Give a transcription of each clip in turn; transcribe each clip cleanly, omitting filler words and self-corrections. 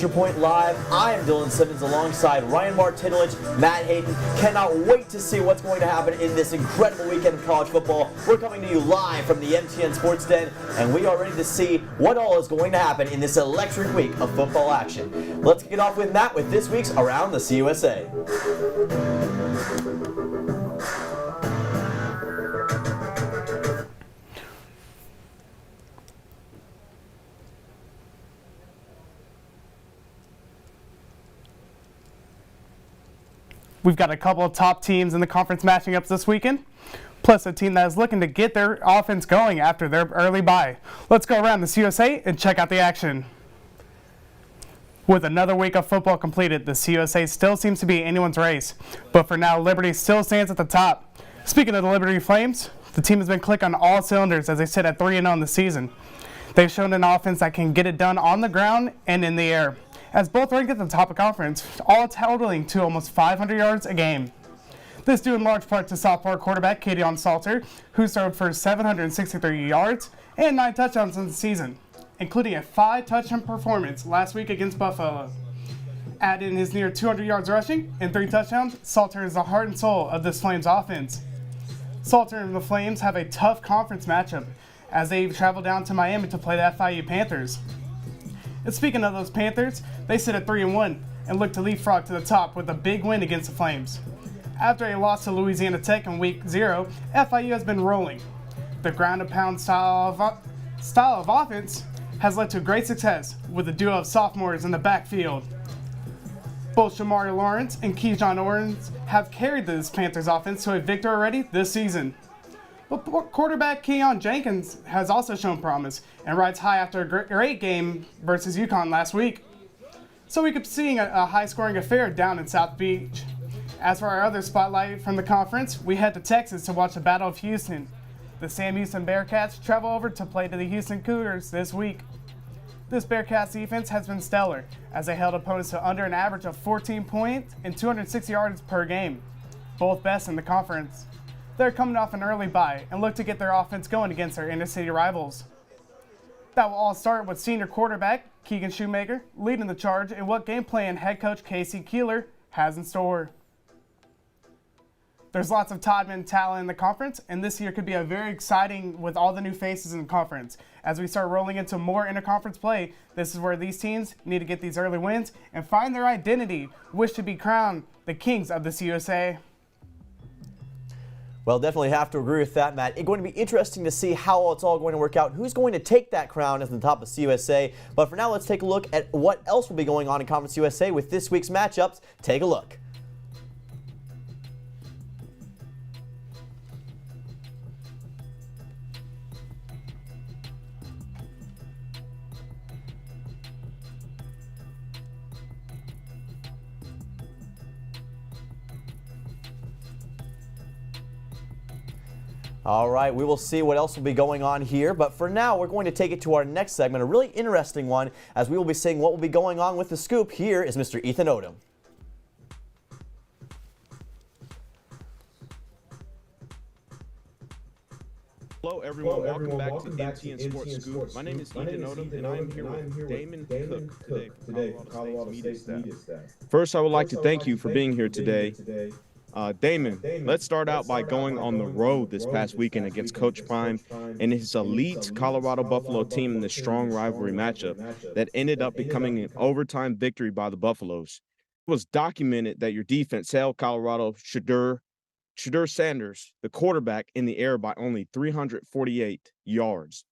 Extra Point Live. I am Dylan Simmons alongside Ryan Martinovich, Matt Hayden. Cannot wait to see what's going to happen in this incredible weekend of college football. We're coming to you live from the MTN Sports Den, and we are ready to see what all is going to happen in this electric week of football action. Let's kick it off with Matt with this week's Around the CUSA. We've got a couple of top teams in the conference matching ups this weekend, plus a team that is looking to get their offense going after their early bye. Let's go around the CUSA and check out the action. With another week of football completed, the CUSA still seems to be anyone's race, but for now, Liberty still stands at the top. Speaking of the Liberty Flames, the team has been clicking on all cylinders as they sit at 3-0 in the season. They've shown an offense that can get it done on the ground and in the air, as both rank at the top of conference, all totaling to almost 500 yards a game. This due in large part to sophomore quarterback Kadeon Salter, who served for 763 yards and 9 touchdowns in the season, including a 5-touchdown performance last week against Buffalo. Add in his near 200 yards rushing and 3 touchdowns, Salter is the heart and soul of this Flames offense. Salter and the Flames have a tough conference matchup as they travel down to Miami to play the FIU Panthers. And speaking of those Panthers, they sit at 3-1 and look to leapfrog to the top with a big win against the Flames. After a loss to Louisiana Tech in Week 0, FIU has been rolling. The ground-and-pound style of offense has led to great success with a duo of sophomores in the backfield. Both Shamari Lawrence and Keyshawn Owens have carried this Panthers offense to a victory already this season. But quarterback Keon Jenkins has also shown promise and rides high after a great game versus UConn last week. So we could be seeing a high-scoring affair down in South Beach. As for our other spotlight from the conference, we head to Texas to watch the Battle of Houston. The Sam Houston Bearcats travel over to play to the Houston Cougars this week. This Bearcats defense has been stellar as they held opponents to under an average of 14 points and 260 yards per game, both best in the conference. They're coming off an early bye and look to get their offense going against their inner-city rivals. That will all start with senior quarterback Keegan Shoemaker leading the charge in what game plan head coach Casey Keeler has in store. There's lots of Todman talent in the conference, and this year could be a very exciting with all the new faces in the conference. As we start rolling into more interconference play, this is where these teams need to get these early wins and find their identity, wish to be crowned the kings of the CUSA. Well, definitely have to agree with that, Matt. It's going to be interesting to see how it's all going to work out, who's going to take that crown as the top of CUSA. But for now, let's take a look at what else will be going on in Conference USA with this week's matchups. Take a look. All right, we will see what else will be going on here, but for now, we're going to take it to our next segment, a really interesting one, as we will be seeing what will be going on with the Scoop. Here is Mr. Ethan Odom. Hello everyone, welcome back to NTN Sports Scoop. My name is Ethan Odom, and I am here with Damon Cook today from Colorado State's media staff. First, I would like to thank you for being here today. Damon, let's start out by going on the road this past weekend against Coach Prime and his elite Colorado Buffalo team in this strong rivalry matchup that ended up becoming an overtime victory by the Buffaloes. It was documented that your defense held Colorado Shedeur Sanders, the quarterback, in the air by only 348 yards.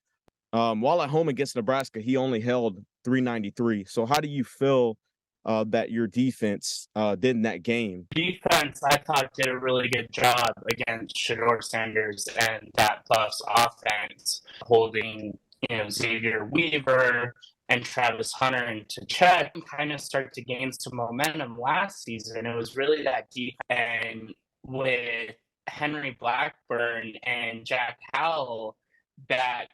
While at home against Nebraska, he only held 393. So how do you feel that your defense did in that game? Defense, I thought, did a really good job against Shedeur Sanders and that Buffs offense, holding Xavier Weaver and Travis Hunter into check and kind of start to gain some momentum last season. It was really that defense. And with Henry Blackburn and Jack Howell back,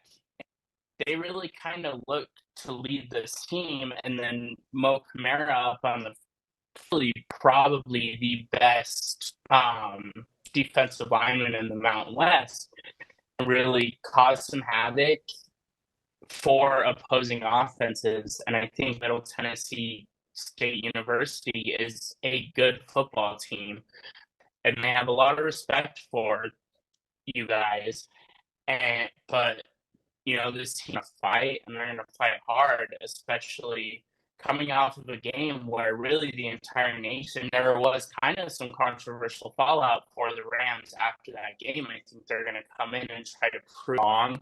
they really kind of looked to lead this team, and then Mo Camara up on the probably the best defensive lineman in the Mountain West really caused some havoc for opposing offenses. And I think Middle Tennessee State University is a good football team, and they have a lot of respect for you guys. But this team to fight, and they're going to fight hard, especially coming off of a game where really the entire nation, there was kind of some controversial fallout for the Rams after that game. I think they're going to come in and try to prove wrong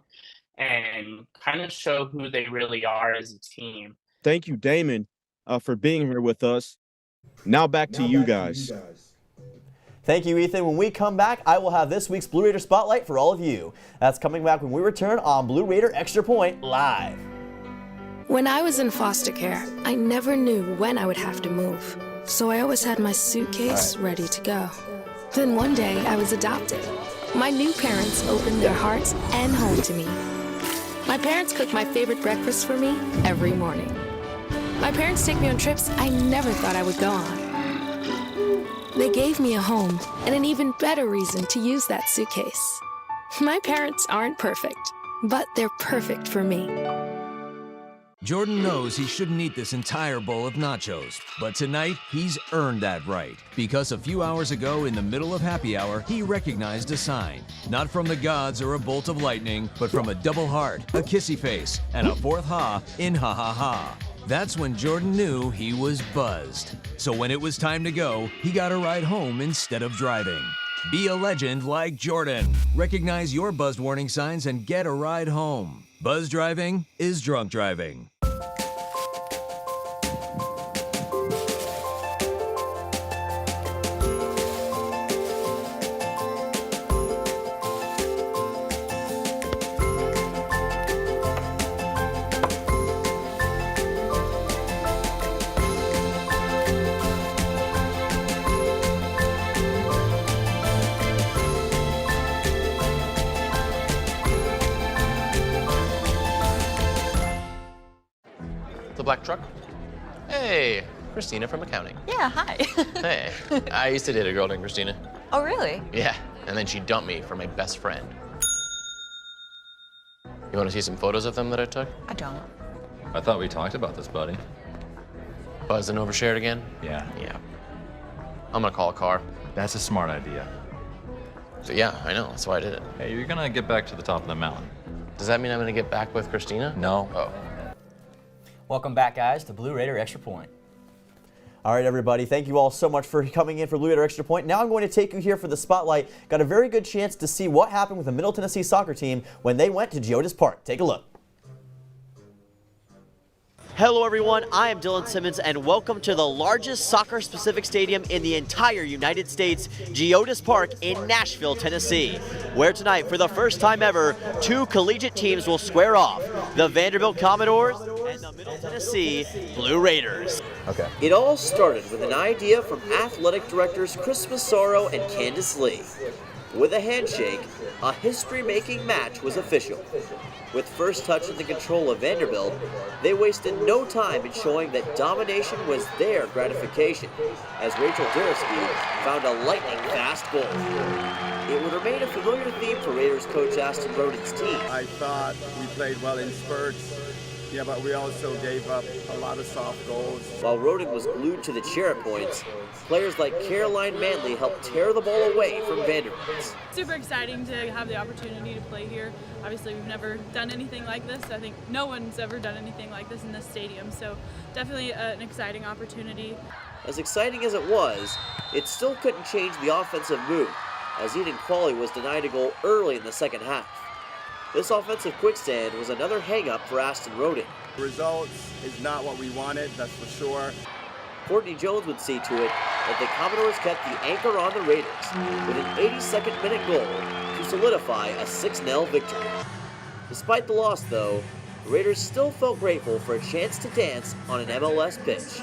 and kind of show who they really are as a team. Thank you, Damon, for being here with us. Now back to you guys. Thank you, Ethan. When we come back, I will have this week's Blue Raider Spotlight for all of you. That's coming back when we return on Blue Raider Extra Point Live. When I was in foster care, I never knew when I would have to move. So I always had my suitcase ready to go. Then one day, I was adopted. My new parents opened their hearts and home to me. My parents cook my favorite breakfast for me every morning. My parents take me on trips I never thought I would go on. They gave me a home and an even better reason to use that suitcase. My parents aren't perfect, but they're perfect for me. Jordan knows he shouldn't eat this entire bowl of nachos, but tonight he's earned that right. Because a few hours ago in the middle of happy hour, he recognized a sign. Not from the gods or a bolt of lightning, but from a double heart, a kissy face, and a fourth ha in ha ha ha. That's when Jordan knew he was buzzed. So when it was time to go, he got a ride home instead of driving. Be a legend like Jordan. Recognize your buzzed warning signs and get a ride home. Buzz driving is drunk driving. The black truck? Hey, Christina from accounting. Yeah, hi. Hey, I used to date a girl named Christina. Oh, really? Yeah, and then she dumped me for my best friend. You want to see some photos of them that I took? I don't. I thought we talked about this, buddy. Buzzed and overshared again? Yeah. Yeah. I'm gonna call a car. That's a smart idea. So yeah, I know, that's why I did it. Hey, you're gonna get back to the top of the mountain. Does that mean I'm gonna get back with Christina? No. Oh. Welcome back, guys, to Blue Raider Extra Point. All right, everybody, thank you all so much for coming in for Blue Raider Extra Point. Now I'm going to take you here for the spotlight. Got a very good chance to see what happened with the Middle Tennessee soccer team when they went to Geodis Park. Take a look. Hello everyone, I am Dylan Simmons and welcome to the largest soccer-specific stadium in the entire United States, Geodis Park in Nashville, Tennessee, where tonight, for the first time ever, two collegiate teams will square off, the Vanderbilt Commodores and the Middle Tennessee Blue Raiders. Okay. It all started with an idea from athletic directors Chris Massaro and Candace Lee. With a handshake, a history-making match was official. With first touch in the control of Vanderbilt, they wasted no time in showing that domination was their gratification, as Rachel Duriski found a lightning-fast goal. It would remain a familiar theme for Raiders coach Aston Roden's team. I thought we played well in spurts, but we also gave up a lot of soft goals. While Roden was glued to the chair at points, players like Caroline Manley helped tear the ball away from Vanderbilt. Super exciting to have the opportunity to play here. Obviously, we've never done anything like this. I think no one's ever done anything like this in this stadium, so definitely an exciting opportunity. As exciting as it was, it still couldn't change the offensive mood, as Eden Qualley was denied a goal early in the second half. This offensive quickstand was another hang-up for Aston Roden. Results is not what we wanted, that's for sure. Courtney Jones would see to it that the Commodores kept the anchor on the Raiders with an 82nd minute goal to solidify a 6-0 victory. Despite the loss, though, the Raiders still felt grateful for a chance to dance on an MLS pitch,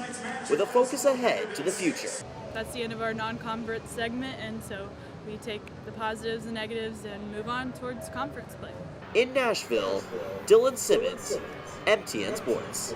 with a focus ahead to the future. That's the end of our non-conference segment, and so we take the positives and negatives and move on towards conference play. In Nashville, Dylan Simmons, MTN Sports.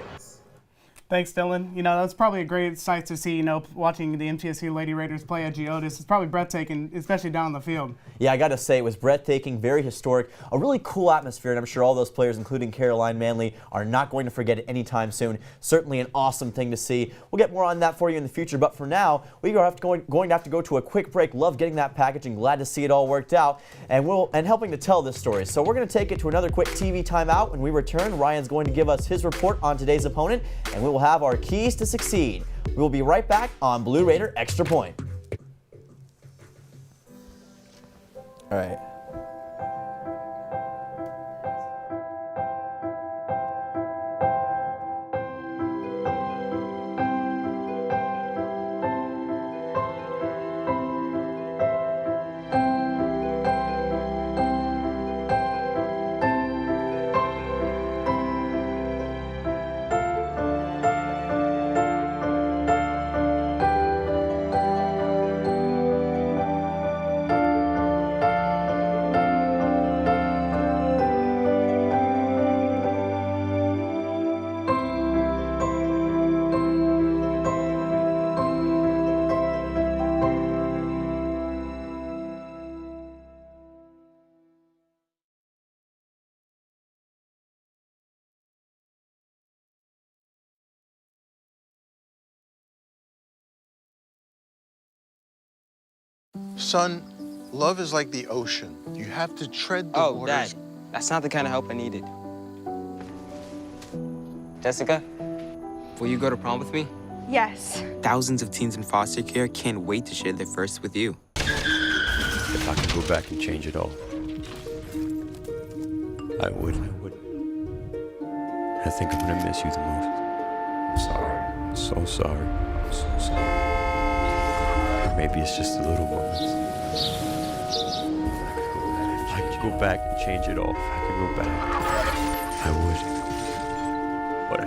Thanks, Dylan. That's probably a great sight to see, watching the MTSU Lady Raiders play at Geodis. It's probably breathtaking, especially down on the field. Yeah, I got to say, it was breathtaking, very historic, a really cool atmosphere, and I'm sure all those players, including Caroline Manley, are not going to forget it anytime soon. Certainly an awesome thing to see. We'll get more on that for you in the future, but for now, we are going to have to go to a quick break. Love getting that package and glad to see it all worked out, and helping to tell this story. So we're going to take it to another quick TV timeout. When we return, Ryan's going to give us his report on today's opponent, and we will have our keys to succeed. We will be right back on Blue Raider Extra Point. All right. Son, love is like the ocean. You have to tread the waters. Dad, that's not the kind of help I needed. Jessica, will you go to prom with me? Yes. Thousands of teens in foster care can't wait to share their first with you. If I could go back and change it all, I would. I think I'm gonna miss you the most. I'm sorry. I'm so sorry. I'm so sorry. Maybe it's just the little moments. I could go back and change it all. If I could go back, I would. But I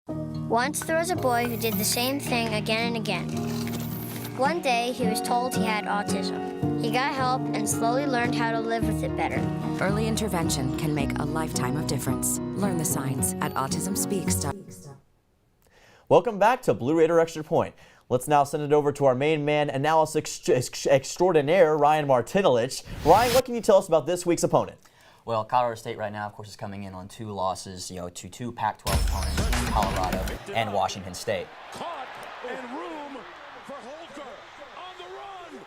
can't. Once there was a boy who did the same thing again and again. One day, he was told he had autism. He got help and slowly learned how to live with it better. Early intervention can make a lifetime of difference. Learn the signs at autismspeaks.com. Welcome back to Blue Raider Extra Point. Let's now send it over to our main man, analysis extraordinaire, Ryan Martinelich. Ryan, what can you tell us about this week's opponent? Well, Colorado State right now, of course, is coming in on 2 losses, to 2 Pac-12 opponents, Colorado and Washington State. Caught and room for Holker on the run.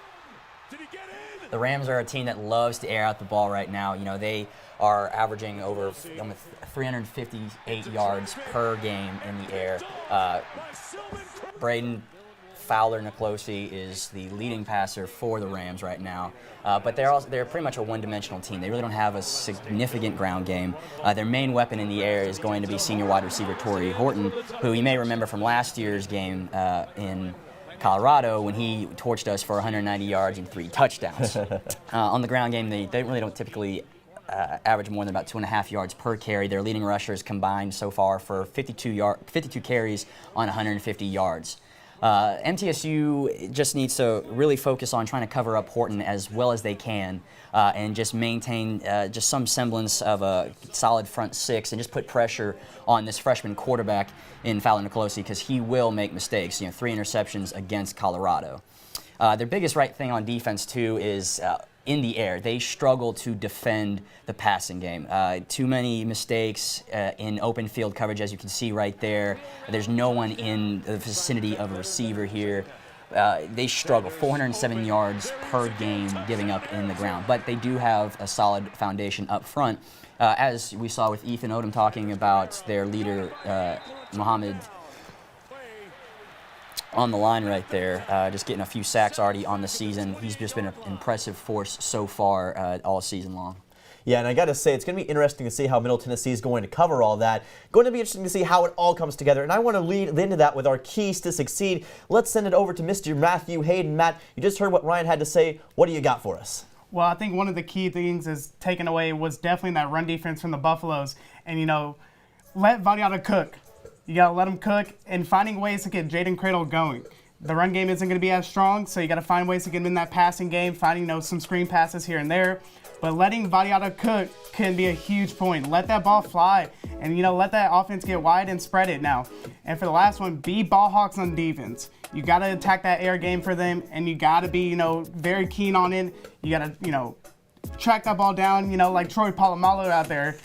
Did he get in? The Rams are a team that loves to air out the ball right now. They are averaging over 358 yards per game in the air. Braden Fowler-Nicolosi is the leading passer for the Rams right now, but they're pretty much a one-dimensional team. They really don't have a significant ground game. Their main weapon in the air is going to be senior wide receiver Torrey Horton, who you may remember from last year's game in Colorado when he torched us for 190 yards and 3 touchdowns. On the ground game, they really don't typically average more than about 2.5 yards per carry. Their leading rushers combined so far for 52 carries on 150 yards. MTSU just needs to really focus on trying to cover up Horton as well as they can and just maintain just some semblance of a solid front six and just put pressure on this freshman quarterback in Fowler Nicolosi because he will make mistakes. 3 interceptions against Colorado. Their biggest thing on defense, too, is in the air. They struggle to defend the passing game. Too many mistakes in open field coverage, as you can see right there. There's no one in the vicinity of a receiver here. They struggle, 407 yards per game giving up in the ground. But they do have a solid foundation up front. As we saw with Ethan Odom talking about their leader, Muhammad, on the line right there, just getting a few sacks already on the season. He's just been an impressive force so far all season long. Yeah, and I got to say, it's going to be interesting to see how Middle Tennessee is going to cover all that. Going to be interesting to see how it all comes together, and I want to lead into that with our keys to succeed. Let's send it over to Mr. Matthew Hayden. Matt, you just heard what Ryan had to say. What do you got for us? Well, I think one of the key things is taken away was definitely that run defense from the Buffaloes, and let Vadiata cook. You got to let him cook and finding ways to get Jaden Cradle going. The run game isn't going to be as strong, so you got to find ways to get him in that passing game, finding some screen passes here and there. But letting Vadiata cook can be a huge point. Let that ball fly and, let that offense get wide and spread it now. And for the last one, be ball hawks on defense. You got to attack that air game for them, and you got to be, very keen on it. You got to, track that ball down, like Troy Polamalu out there.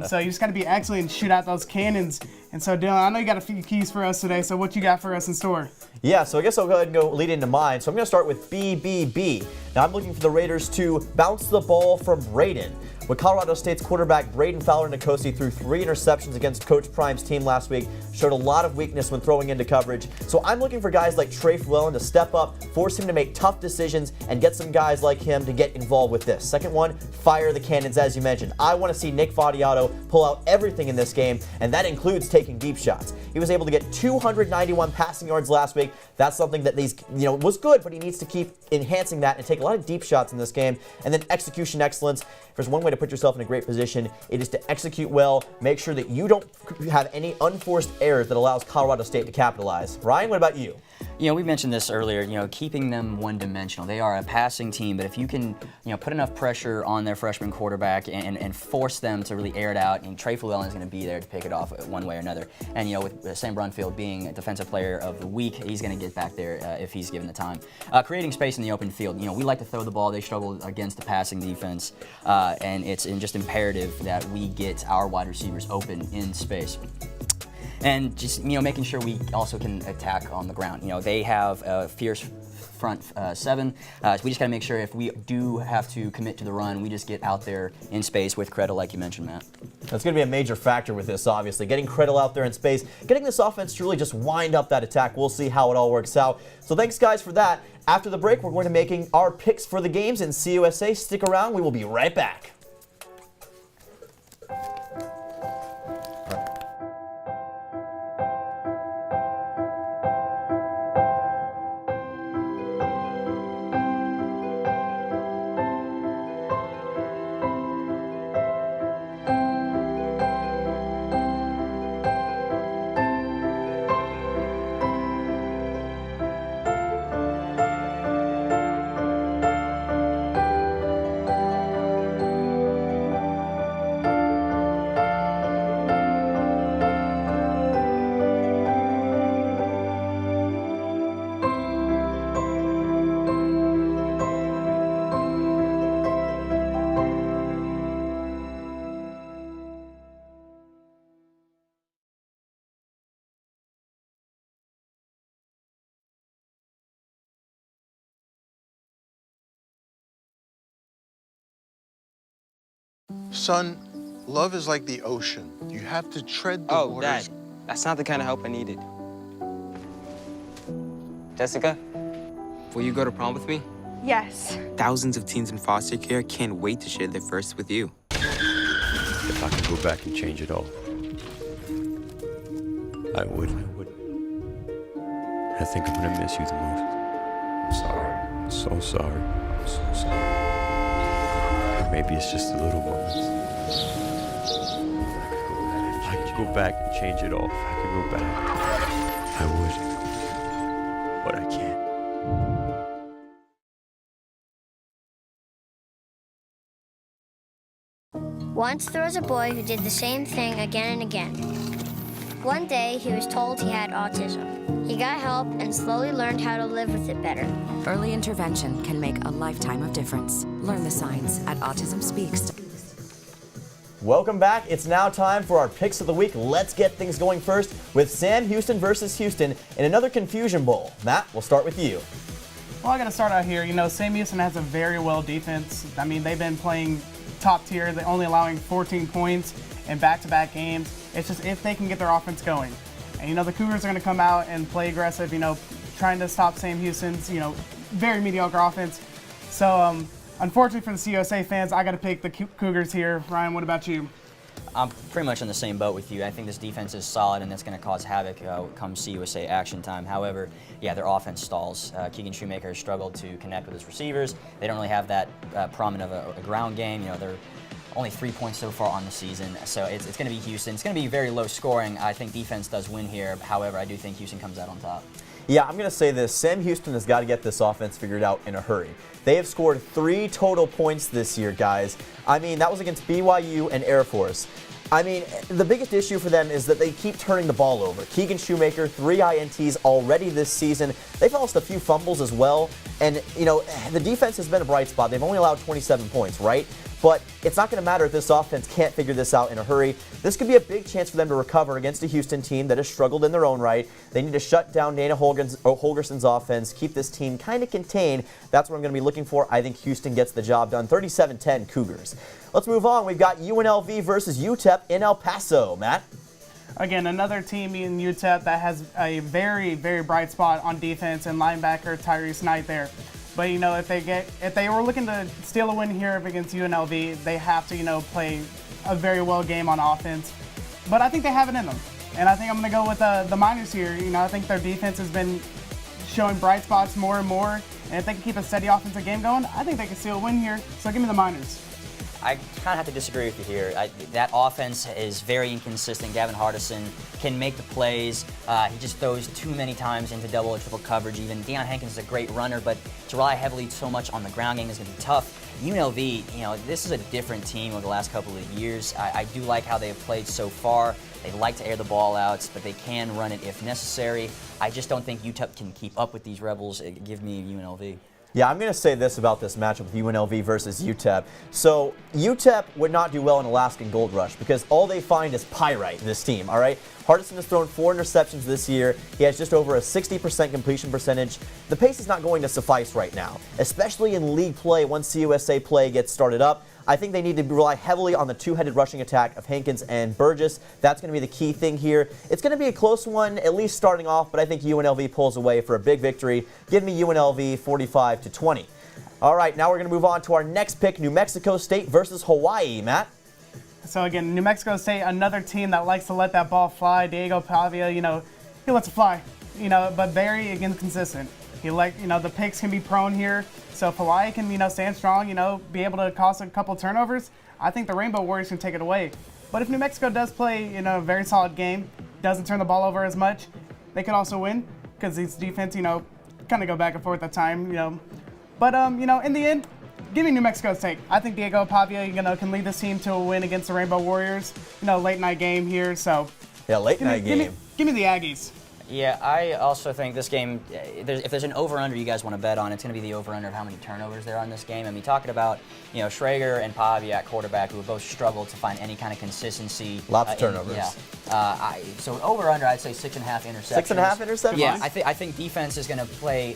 So you just got to be excellent and shoot out those cannons. And so, Dylan, I know you got a few keys for us today, so what you got for us in store? Yeah, so I guess I'll go ahead and go lead into mine. So I'm going to start with BBB. Now I'm looking for the Raiders to bounce the ball from Braden. With Colorado State's quarterback Braden Fowler Nicolosi threw 3 interceptions against Coach Prime's team last week, showed a lot of weakness when throwing into coverage. So I'm looking for guys like Trey Flellen to step up, force him to make tough decisions, and get some guys like him to get involved with this. Second one, fire the cannons, as you mentioned. I want to see Nick Vadiato pull out everything in this game, and that includes taking deep shots. He was able to get 291 passing yards last week. That's something that was good, but he needs to keep enhancing that and take a lot of deep shots in this game. And then execution excellence. If there's one way to put yourself in a great position, it is to execute well, make sure that you don't have any unforced errors that allows Colorado State to capitalize. Ryan, what about you? We mentioned this earlier, keeping them one-dimensional. They are a passing team, but if you can, put enough pressure on their freshman quarterback and force them to really air it out, and Trey Flellen is going to be there to pick it off one way or another. And, with Sam Brunfield being Defensive Player of the Week, he's going to get back there if he's given the time. Creating space in the open field. We like to throw the ball. They struggle against the passing defense, and it's just imperative that we get our wide receivers open in space. And just, making sure we also can attack on the ground. They have a fierce front seven. So we just got to make sure if we do have to commit to the run, we just get out there in space with Credle, like you mentioned, Matt. That's going to be a major factor with this, obviously. Getting Credle out there in space, getting this offense to really just wind up that attack. We'll see how it all works out. So thanks, guys, for that. After the break, we're going to be making our picks for the games in CUSA. Stick around. We will be right back. Son, love is like the ocean. You have to tread the waters. Dad, that's not the kind of help I needed. Jessica, will you go to prom with me? Yes. Thousands of teens in foster care can't wait to share their first with you. If I could go back and change it all, I would. I think I'm gonna miss you the most. I'm sorry. I'm so sorry. I'm so sorry. Maybe it's just the little moments. If I could go back and change it all, if I could go back, I would. but I can't. Once there was a boy who did the same thing again and again. One day, he was told he had autism. He got help and slowly learned how to live with it better. Early intervention can make a lifetime of difference. Learn the signs at Autism Speaks. Welcome back. It's now time for our picks of the week. Let's get things going first with Sam Houston versus Houston in another Confusion Bowl. Matt, we'll start with you. Well, I got to start out here. Sam Houston has a very well defense. I mean, they've been playing top tier. They're only allowing 14 points in back-to-back games. It's just if they can get their offense going. And, the Cougars are going to come out and play aggressive, trying to stop Sam Houston's, very mediocre offense. So, unfortunately for the CUSA fans, I got to pick the Cougars here. Ryan, what about you? I'm pretty much in the same boat with you. I think this defense is solid, and that's going to cause havoc come CUSA action time. However, yeah, their offense stalls. Keegan Shoemaker has struggled to connect with his receivers. They don't really have that prominent of a ground game. They're only 3 points so far on the season, so it's going to be Houston. It's going to be very low scoring. I think defense does win here. However, I do think Houston comes out on top. Yeah, I'm going to say this. Sam Houston has got to get this offense figured out in a hurry. They have scored 3 total points this year, guys. I mean, that was against BYU and Air Force. I mean, the biggest issue for them is that they keep turning the ball over. Keegan Shoemaker, 3 INTs already this season. They've lost a few fumbles as well. And, the defense has been a bright spot. They've only allowed 27 points, right? But it's not going to matter if this offense can't figure this out in a hurry. This could be a big chance for them to recover against a Houston team that has struggled in their own right. They need to shut down Dana Holgerson's offense, keep this team kind of contained. That's what I'm going to be looking for. I think Houston gets the job done. 37-10 Cougars. Let's move on. We've got UNLV versus UTEP in El Paso. Matt? Again, another team in UTEP that has a very, very bright spot on defense and linebacker Tyrese Knight there. But, if they were looking to steal a win here against UNLV, they have to, play a very well game on offense. But I think they have it in them. And I think I'm going to go with the Miners here. I think their defense has been showing bright spots more and more. And if they can keep a steady offensive game going, I think they can steal a win here. So give me the Miners. I kind of have to disagree with you here. That offense is very inconsistent. Gavin Hardison can make the plays. He just throws too many times into double or triple coverage even. Deion Hankins is a great runner, but to rely heavily so much on the ground game is going to be tough. UNLV, this is a different team over the last couple of years. I do like how they have played so far. They like to air the ball out, but they can run it if necessary. I just don't think UTEP can keep up with these Rebels. Give me UNLV. Yeah, I'm going to say this about this matchup with UNLV versus UTEP. So UTEP would not do well in Alaskan Gold Rush because all they find is pyrite in this team, all right? Hardison has thrown 4 interceptions this year. He has just over a 60% completion percentage. The pace is not going to suffice right now, especially in league play once CUSA play gets started up. I think they need to rely heavily on the two-headed rushing attack of Hankins and Burgess. That's going to be the key thing here. It's going to be a close one, at least starting off, but I think UNLV pulls away for a big victory. Give me UNLV 45-20. All right, now we're going to move on to our next pick, New Mexico State versus Hawaii. Matt? So again, New Mexico State, another team that likes to let that ball fly. Diego Pavia, he lets it fly, but very inconsistent. The picks can be prone here. So if Hawaii can, stand strong, be able to cause a couple turnovers, I think the Rainbow Warriors can take it away. But if New Mexico does play, a very solid game, doesn't turn the ball over as much, they could also win because these defense, kind of go back and forth at time, But, in the end, give me New Mexico State. I think Diego Pavia, can lead this team to a win against the Rainbow Warriors. Late night game here, so. Yeah, late night game. Give me the Aggies. Yeah, I also think this game, if there's an over-under you guys want to bet on, it's going to be the over-under of how many turnovers there are on this game. I mean, talking about, Schrager and Pavia at quarterback, who have both struggled to find any kind of consistency. Lots of turnovers. So over-under, I'd say 6.5 interceptions. 6.5 interceptions? Yeah, I think defense is going to play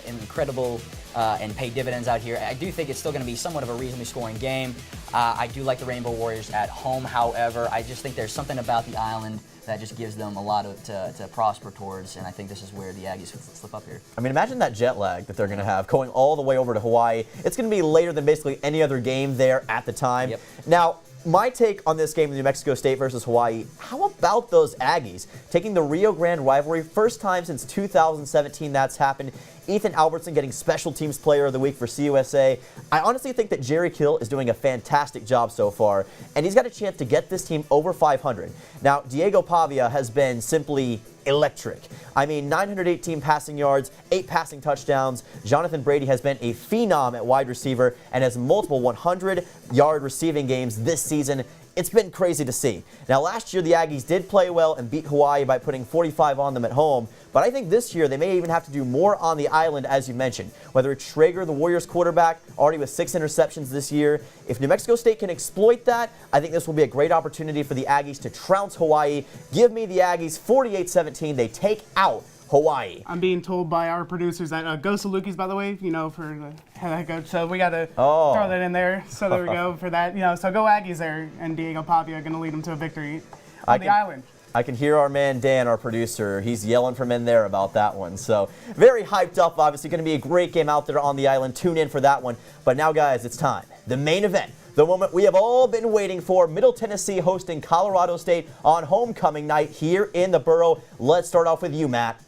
incredible and pay dividends out here. I do think it's still going to be somewhat of a reasonably scoring game. I do like the Rainbow Warriors at home, however. I just think there's something about the island that just gives them a lot to prosper towards, and I think this is where the Aggies slip up here. I mean, imagine that jet lag that they're going to have going all the way over to Hawaii. It's going to be later than basically any other game there at the time. Yep. Now, my take on this game, New Mexico State versus Hawaii, how about those Aggies taking the Rio Grande rivalry? First time since 2017 that's happened Ethan Albertson getting Special Teams Player of the Week for CUSA. I honestly think that Jerry Kill is doing a fantastic job so far, and he's got a chance to get this team over 500. Now, Diego Pavia has been simply electric. I mean, 918 passing yards, 8 passing touchdowns. Jonathan Brady has been a phenom at wide receiver and has multiple 100-yard receiving games this season. It's been crazy to see. Now, last year, the Aggies did play well and beat Hawaii by putting 45 on them at home, but I think this year they may even have to do more on the island, as you mentioned. Whether it's Schrager, the Warriors quarterback, already with 6 interceptions this year. If New Mexico State can exploit that, I think this will be a great opportunity for the Aggies to trounce Hawaii. Give me the Aggies 48-17. They take out Hawaii. I'm being told by our producers that go Salukis, by the way, for the head coach. So we got to Oh. throw that in there. So there we go for that. So go Aggies there, and Diego Pavia going to lead them to a victory on the island. I can hear our man Dan, our producer. He's yelling from in there about that one. So very hyped up, obviously. Going to be a great game out there on the island. Tune in for that one. But now, guys, it's time. The main event. The moment we have all been waiting for. Middle Tennessee hosting Colorado State on homecoming night here in the Borough. Let's start off with you, Matt.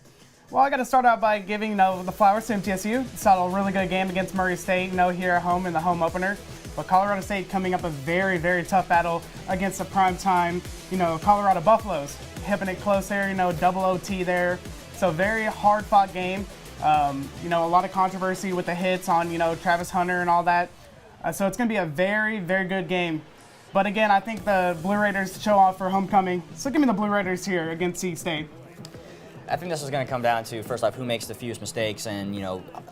Well, I got to start out by giving the flowers to MTSU. Saw a really good game against Murray State, here at home in the home opener. But Colorado State coming up a very, very tough battle against the primetime, Colorado Buffaloes. Hipping it close there, double OT there. So very hard-fought game. A lot of controversy with the hits on, Travis Hunter and all that. So it's going to be a very, very good game. But again, I think the Blue Raiders show off for homecoming. So give me the Blue Raiders here against Sea State. I think this is going to come down to, first off, who makes the fewest mistakes and,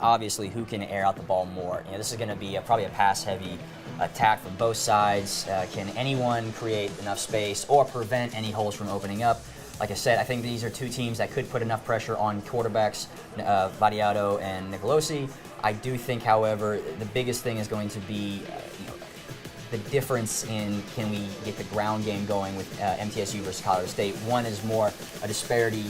obviously who can air out the ball more. This is going to be probably a pass-heavy attack from both sides. Can anyone create enough space or prevent any holes from opening up? Like I said, I think these are two teams that could put enough pressure on quarterbacks, Vadiato and Nicolosi. I do think, however, the biggest thing is going to be the difference in can we get the ground game going with MTSU versus Colorado State. One is more a disparity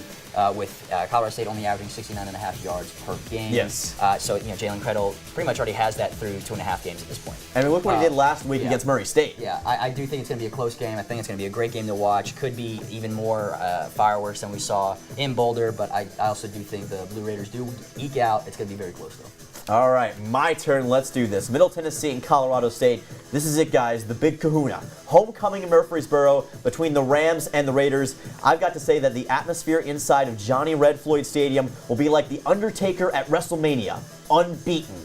with Colorado State only averaging 69.5 yards per game. Yes. So Jalen Krettel pretty much already has that through 2.5 games at this point. I mean, look what he did last week against Murray State. Yeah, I do think it's going to be a close game. I think it's going to be a great game to watch. Could be even more fireworks than we saw in Boulder, but I also do think the Blue Raiders do eke out. It's going to be very close, though. All right, my turn. Let's do this. Middle Tennessee and Colorado State. This is it, guys. The big kahuna. Homecoming in Murfreesboro between the Rams and the Raiders. I've got to say that the atmosphere inside of Johnny Red Floyd Stadium will be like The Undertaker at WrestleMania. Unbeaten.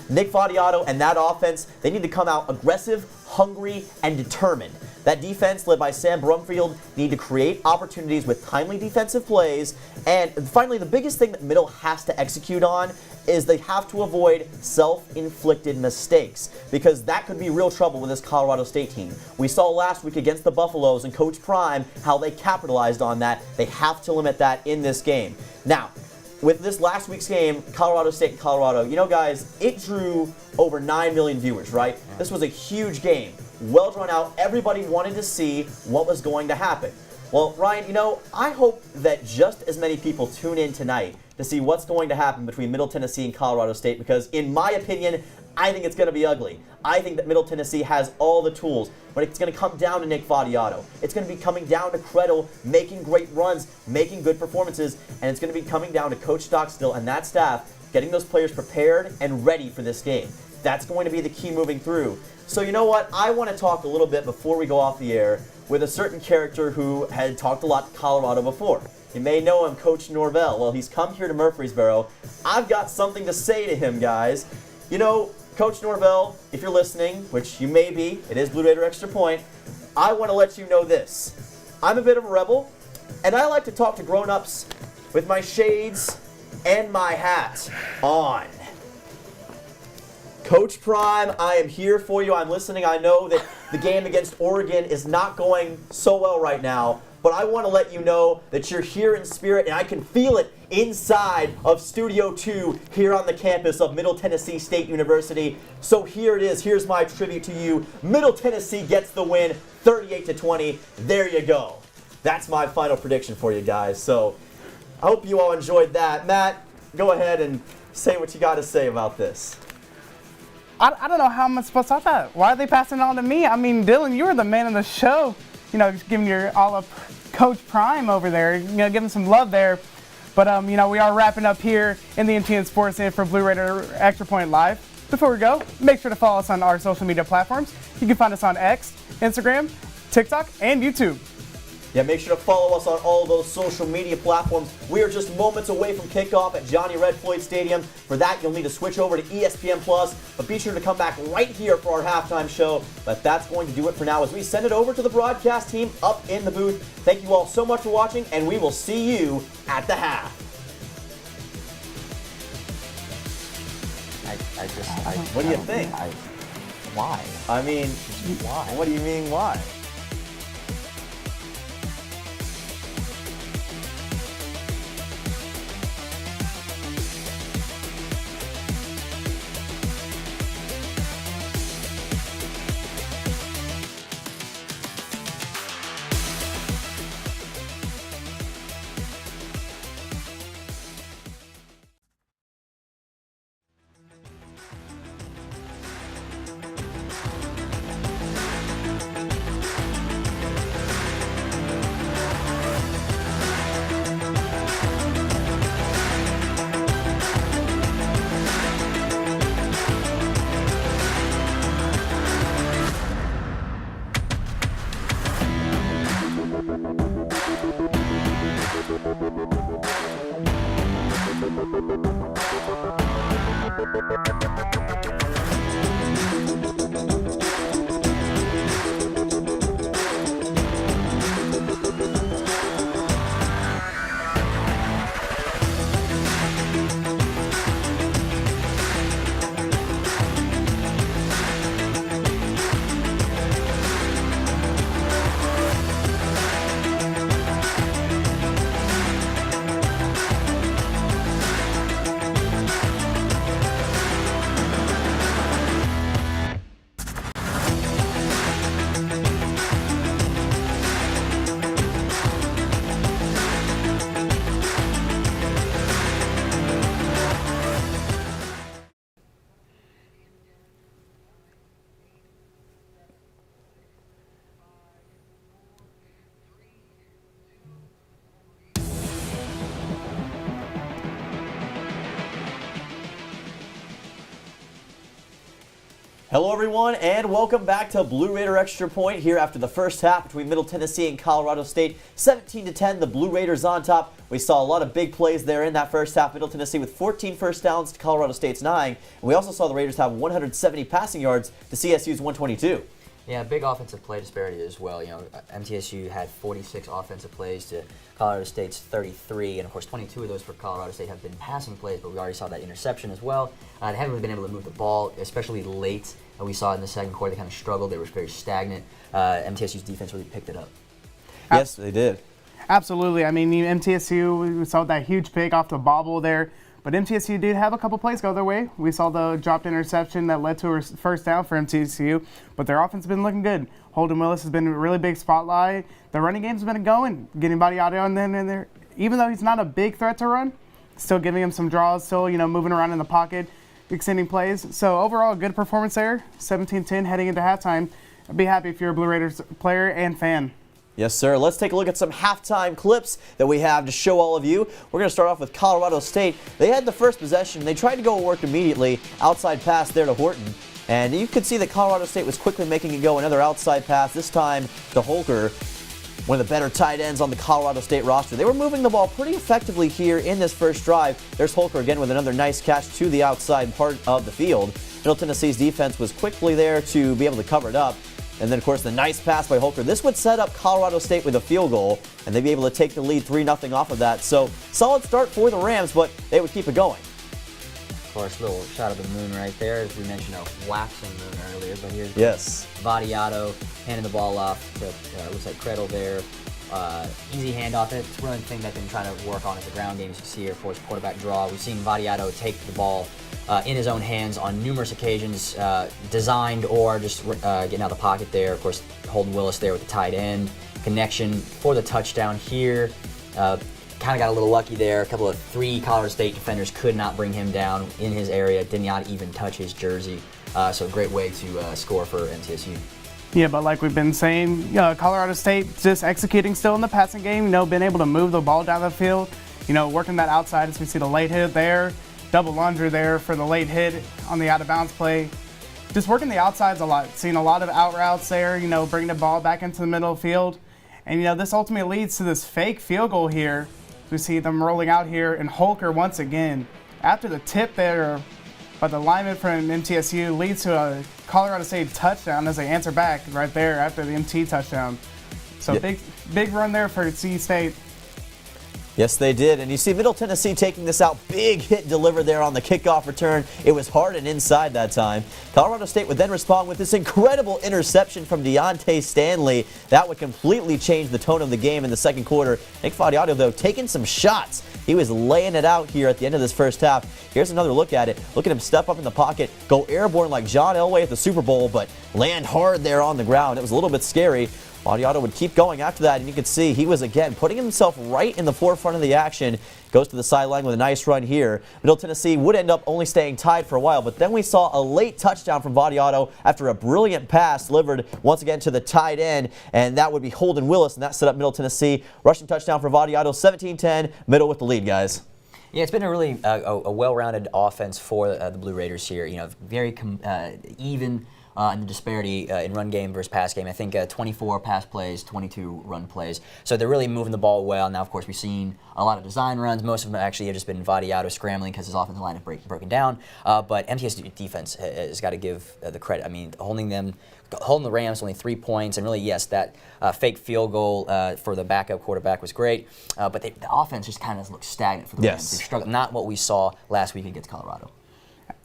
Nick Vadiato and that offense, they need to come out aggressive, hungry, and determined. That defense, led by Sam Brumfield, need to create opportunities with timely defensive plays. And finally, the biggest thing that Middle has to execute on is they have to avoid self-inflicted mistakes, because that could be real trouble with this Colorado State team. We saw last week against the Buffaloes and Coach Prime how they capitalized on that. They have to limit that in this game. Now, with this last week's game, Colorado State and Colorado, guys, it drew over 9 million viewers, right? This was a huge game. Well drawn out. Everybody wanted to see what was going to happen. Well, Ryan, I hope that just as many people tune in tonight to see what's going to happen between Middle Tennessee and Colorado State, because in my opinion, I think it's going to be ugly. I think that Middle Tennessee has all the tools, but it's going to come down to Nick Vadiato. It's going to be coming down to Krettel making great runs, making good performances, and it's going to be coming down to Coach Stockstill and that staff getting those players prepared and ready for this game. That's going to be the key moving through. So you know what? I want to talk a little bit before we go off the air with a certain character who had talked a lot to Colorado before. You may know him, Coach Norvell. Well, he's come here to Murfreesboro. I've got something to say to him, guys. Coach Norvell, if you're listening, which you may be, it is Blue Raider Extra Point, I want to let you know this. I'm a bit of a rebel, and I like to talk to grown-ups with my shades and my hat on. Coach Prime, I am here for you. I'm listening. I know that the game against Oregon is not going so well right now, but I want to let you know that you're here in spirit, and I can feel it inside of Studio 2 here on the campus of Middle Tennessee State University. So here it is. Here's my tribute to you. Middle Tennessee gets the win, 38-20. There you go. That's my final prediction for you guys. So I hope you all enjoyed that. Matt, go ahead and say what you got to say about this. I don't know how I'm supposed to talk about it. Why are they passing it on to me? I mean, Dylan, you were the man of the show. Just giving your all up Coach Prime over there, giving some love there. But, we are wrapping up here in the MTN Sports Center for Blue Raider Extra Point Live. Before we go, make sure to follow us on our social media platforms. You can find us on X, Instagram, TikTok, and YouTube. Yeah, make sure to follow us on all those social media platforms. We are just moments away from kickoff at Johnny Red Floyd Stadium. For that, you'll need to switch over to ESPN+, but be sure to come back right here for our halftime show. But that's going to do it for now as we send it over to the broadcast team up in the booth. Thank you all so much for watching, and we will see you at the half. What do you think? Why? I mean, Why? What do you mean, why? Hello everyone and welcome back to Blue Raider Extra Point here after the first half between Middle Tennessee and Colorado State. 17-10, the Blue Raiders on top. We saw a lot of big plays there in that first half. Middle Tennessee with 14 first downs to Colorado State's 9. And we also saw the Raiders have 170 passing yards to CSU's 122. Yeah, big offensive play disparity as well. MTSU had 46 offensive plays to Colorado State's 33, and of course 22 of those for Colorado State have been passing plays, but we already saw that interception as well. They haven't really been able to move the ball, especially late. We saw in the second quarter they kind of struggled. They were very stagnant. MTSU's defense really picked it up. Yes, they did. Absolutely. I mean, MTSU, we saw that huge pick off the bobble there. But MTSU did have a couple plays go their way. We saw the dropped interception that led to a first down for MTSU, but their offense has been looking good. Holden Willis has been a really big spotlight. The running game's been going, getting Vadiato and then in there. Even though he's not a big threat to run, still giving him some draws, still moving around in the pocket, extending plays. So overall, a good performance there. 17-10 heading into halftime. I'd be happy if you're a Blue Raiders player and fan. Yes, sir. Let's take a look at some halftime clips that we have to show all of you. We're going to start off with Colorado State. They had the first possession. They tried to go to work immediately. Outside pass there to Horton. And you could see that Colorado State was quickly making it go. Another outside pass, this time to Holker, one of the better tight ends on the Colorado State roster. They were moving the ball pretty effectively here in this first drive. There's Holker again with another nice catch to the outside part of the field. Middle Tennessee's defense was quickly there to be able to cover it up. And then, of course, the nice pass by Holker. This would set up Colorado State with a field goal, and they'd be able to take the lead 3-0 off of that. So, solid start for the Rams, but they would keep it going. Of course, little shot of the moon right there. As we mentioned, a waxing moon earlier, but here's Vadiato handing the ball off to, looks like Credle there. Easy handoff. It's one thing they've been trying to work on as a ground game, as you see here, for his quarterback draw. We've seen Vadiato take the ball in his own hands on numerous occasions, designed or just getting out of the pocket there. Of course, Holden Willis there with the tight end connection for the touchdown here. Kind of got a little lucky there. A couple of 3 Colorado State defenders could not bring him down in his area, did not even touch his jersey. So a great way to score for MTSU. Yeah, but like we've been saying, Colorado State just executing still in the passing game, been able to move the ball down the field. working that outside as we see the late hit there, double lunger there for the late hit on the out of bounds play. Just working the outsides a lot, seeing a lot of out routes there, bringing the ball back into the middle of the field. And, this ultimately leads to this fake field goal here. We see them rolling out here, and Holker once again, after the tip there by the lineman from MTSU, leads to a Colorado State touchdown as they answer back right there after the MT touchdown. So big run there for C State. Yes, they did. And you see Middle Tennessee taking this out. Big hit delivered there on the kickoff return. It was hard and inside that time. Colorado State would then respond with this incredible interception from Deontay Stanley. That would completely change the tone of the game in the second quarter. Nick Fadiato, though, taking some shots. He was laying it out here at the end of this first half. Here's another look at it. Look at him step up in the pocket, go airborne like John Elway at the Super Bowl, but land hard there on the ground. It was a little bit scary. Fadiato would keep going after that, and you can see he was, again, putting himself right in the forefront of the action. Goes to the sideline with a nice run here. Middle Tennessee would end up only staying tied for a while, but then we saw a late touchdown from Fadiato after a brilliant pass delivered once again to the tight end, and that would be Holden Willis, and that set up Middle Tennessee. Rushing touchdown for Fadiato, 17-10, Middle with the lead, guys. Yeah, it's been a really a well-rounded offense for the Blue Raiders here. Very even. In the disparity in run game versus pass game. I think 24 pass plays, 22 run plays. So they're really moving the ball well. Now, of course, we've seen a lot of design runs. Most of them actually have just been Fadiato scrambling because his offensive line is broken down. But MTS defense has got to give the credit. I mean, holding the Rams only 3 points, and really, yes, that fake field goal for the backup quarterback was great. But the offense just kind of looks stagnant for the Rams. They struggled. Not what we saw last week against Colorado.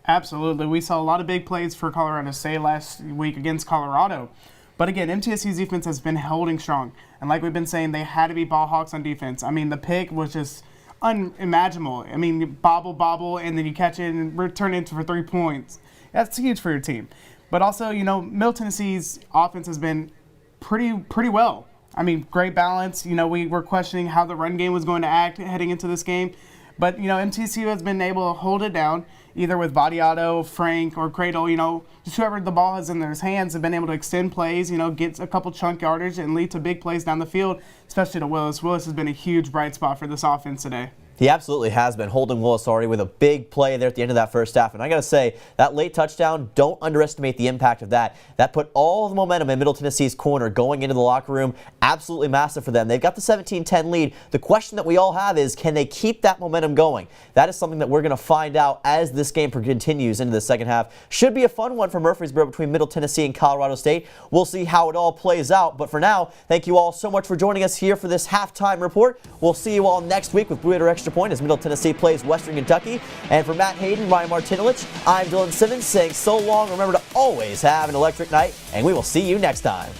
Absolutely. We saw a lot of big plays for Colorado State last week against Colorado. But again, MTSU's defense has been holding strong. And like we've been saying, they had to be ball hawks on defense. I mean, the pick was just unimaginable. I mean, you bobble, and then you catch it and return it for 3 points. That's huge for your team. But also, Middle Tennessee's offense has been pretty well. I mean, great balance. We were questioning how the run game was going to act heading into this game. But, MTSU has been able to hold it down, either with Fadiato, Frank, or Cradle. Just whoever the ball has in their hands have been able to extend plays, get a couple chunk yardage and lead to big plays down the field, especially to Willis. Willis has been a huge bright spot for this offense today. He absolutely has been. Holden Willis already with a big play there at the end of that first half. And I got to say, that late touchdown, don't underestimate the impact of that. That put all the momentum in Middle Tennessee's corner going into the locker room. Absolutely massive for them. They've got the 17-10 lead. The question that we all have is, can they keep that momentum going? That is something that we're going to find out as this game continues into the second half. Should be a fun one for Murfreesboro between Middle Tennessee and Colorado State. We'll see how it all plays out. But for now, thank you all so much for joining us here for this halftime report. We'll see you all next week with Blue Raider Extra Point as Middle Tennessee plays Western Kentucky. And for Matt Hayden, Ryan Martinovich, I'm Dylan Simmons saying so long. Remember to always have an electric night, and we will see you next time.